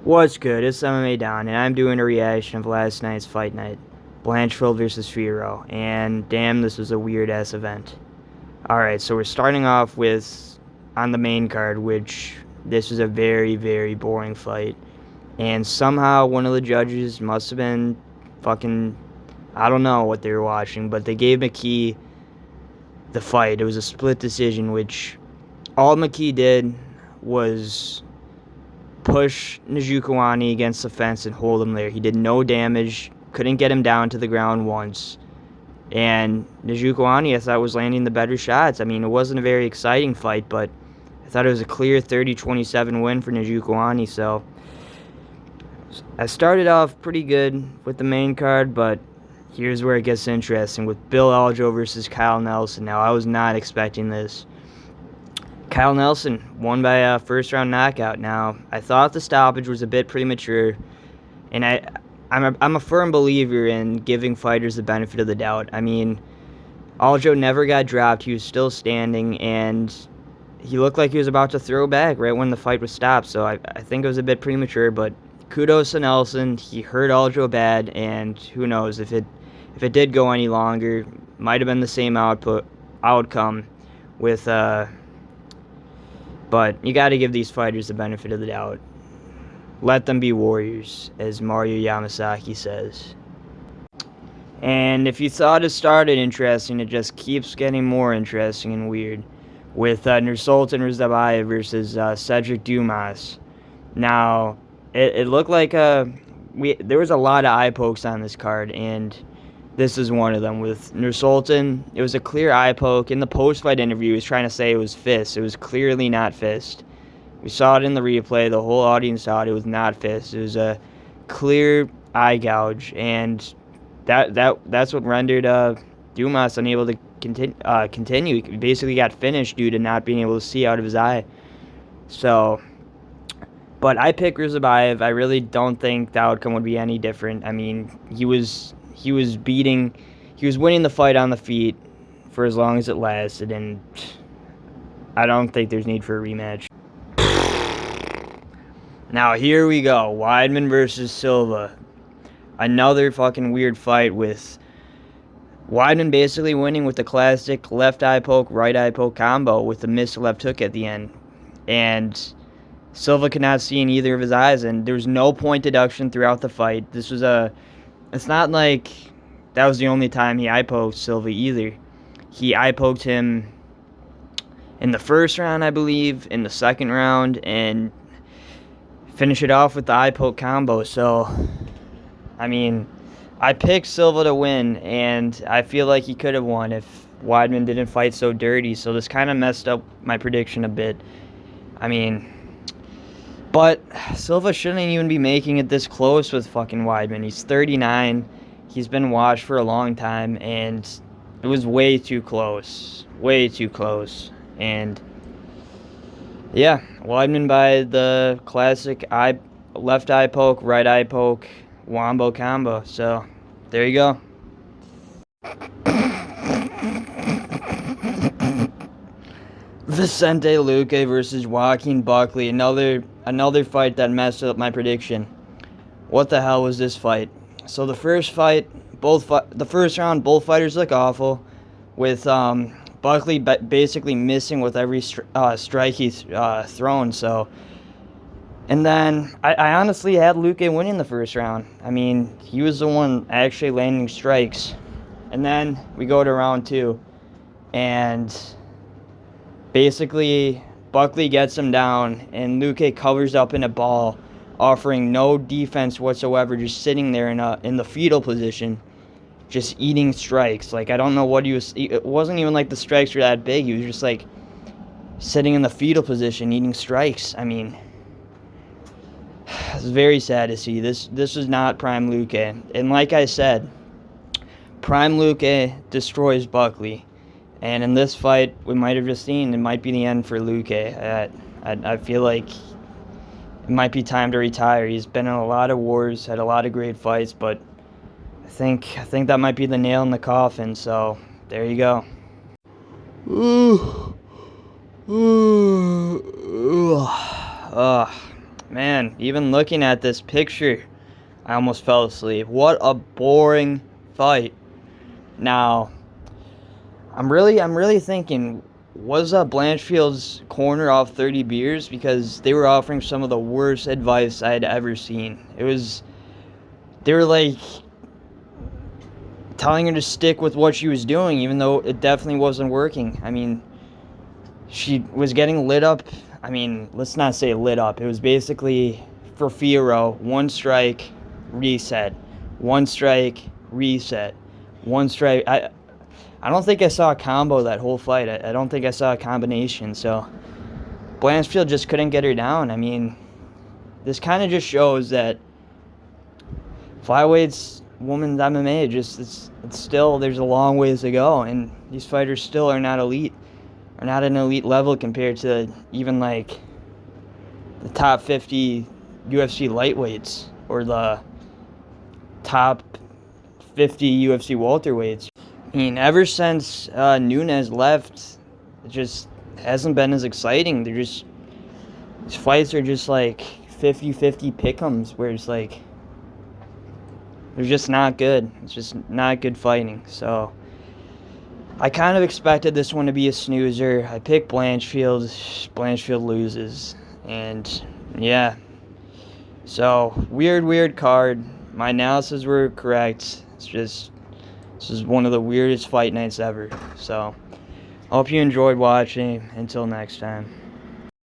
What's good? It's MMA Don, and I'm doing a reaction of last night's fight night, Blanchfield versus Fiorot, and damn, this was a weird-ass event. Alright, so we're starting off with, on the main card, which this was a very, very boring fight, and somehow one of the judges must have been fucking, I don't know what they were watching, but they gave McKee the fight. It was a split decision, which all McKee did was push Njokuani against the fence and hold him there. He did no damage, couldn't get him down to the ground once. And Njokuani, I thought, was landing the better shots. I mean, it wasn't a very exciting fight, but I thought it was a clear 30-27 win for Njokuani. So I started off pretty good with the main card, but here's where it gets interesting with Bill Aljo versus Kyle Nelson. Now, I was not expecting this. Kyle Nelson won by a first-round knockout. Now, I thought the stoppage was a bit premature, and I'm a firm believer in giving fighters the benefit of the doubt. I mean, Aljo never got dropped. He was still standing, and he looked like he was about to throw back right when the fight was stopped, so I think it was a bit premature, but kudos to Nelson. He hurt Aljo bad, and who knows, if it did go any longer, might have been the same outcome with but you got to give these fighters the benefit of the doubt. Let them be warriors, as Mario Yamasaki says. And if you thought it started interesting, it just keeps getting more interesting and weird. With Nursultan Rzabayev versus Cedric Dumas. Now, it looked like there was a lot of eye pokes on this card, and this is one of them. With Nursultan, it was a clear eye poke. In the post-fight interview, he was trying to say it was fist. It was clearly not fist. We saw it in the replay. The whole audience saw it. It was not fist. It was a clear eye gouge, and that's what rendered Dumas unable to continue. He basically got finished due to not being able to see out of his eye. So, but I pick Rzabayev. I really don't think the outcome would be any different. I mean, he was winning the fight on the feet for as long as it lasted, and I don't think there's need for a rematch. Now, here we go. Weidman versus Silva. Another fucking weird fight with Weidman basically winning with the classic left eye poke, right eye poke combo with the missed left hook at the end. And Silva could not see in either of his eyes, and there was no point deduction throughout the fight. It's not like that was the only time he eye poked Silva either. He eye poked him in the first round, I believe, in the second round, and finish it off with the eye poke combo. So, I mean, I picked Silva to win, and I feel like he could have won if Weidman didn't fight so dirty. So this kind of messed up my prediction a bit. I mean, but Silva shouldn't even be making it this close with fucking Weidman. He's 39. He's been washed for a long time, and it was way too close. Way too close. And yeah, Weidman by the classic left eye poke, right eye poke, wombo combo. So, there you go. Vicente Luque versus Joaquin Buckley. Another fight that messed up my prediction. What the hell was this fight? So the first fight, the first round, both fighters look awful, with Buckley basically missing with every strike he's thrown. So, and then I honestly had Luque winning the first round. I mean, he was the one actually landing strikes. And then we go to round two, and basically Buckley gets him down, and Luque covers up in a ball, offering no defense whatsoever, just sitting there in the fetal position, just eating strikes. Like, I don't know what he was. It wasn't even like the strikes were that big. He was just like sitting in the fetal position, eating strikes. I mean, it's very sad to see. This was not prime Luque, and like I said, prime Luque destroys Buckley. And in this fight, we might have just seen it might be the end for Luque. I feel like it might be time to retire. He's been in a lot of wars, had a lot of great fights, but I think that might be the nail in the coffin. So there you go. Man, even looking at this picture, I almost fell asleep. What a boring fight. Now, I'm really thinking, was Blanchfield's corner off 30 beers? Because they were offering some of the worst advice I had ever seen. They were like telling her to stick with what she was doing, even though it definitely wasn't working. I mean, she was getting lit up. I mean, let's not say lit up. It was basically for Fiorot, one strike, reset. One strike, reset. One strike. I don't think I saw a combo that whole fight. I don't think I saw a combination. So Blanchfield just couldn't get her down. I mean, this kind of just shows that flyweights, women's MMA, it's still, there's a long ways to go, and these fighters still are not elite, are not an elite level compared to even like the top 50 UFC lightweights or the top 50 UFC welterweights. I mean, ever since Nunes left, it just hasn't been as exciting. These fights are just like 50-50 pick'ems, where it's like, they're just not good. It's just not good fighting. So I kind of expected this one to be a snoozer. I picked Blanchfield. Blanchfield loses. And yeah. So weird card. My analysis were correct. This is one of the weirdest fight nights ever. So I hope you enjoyed watching. Until next time.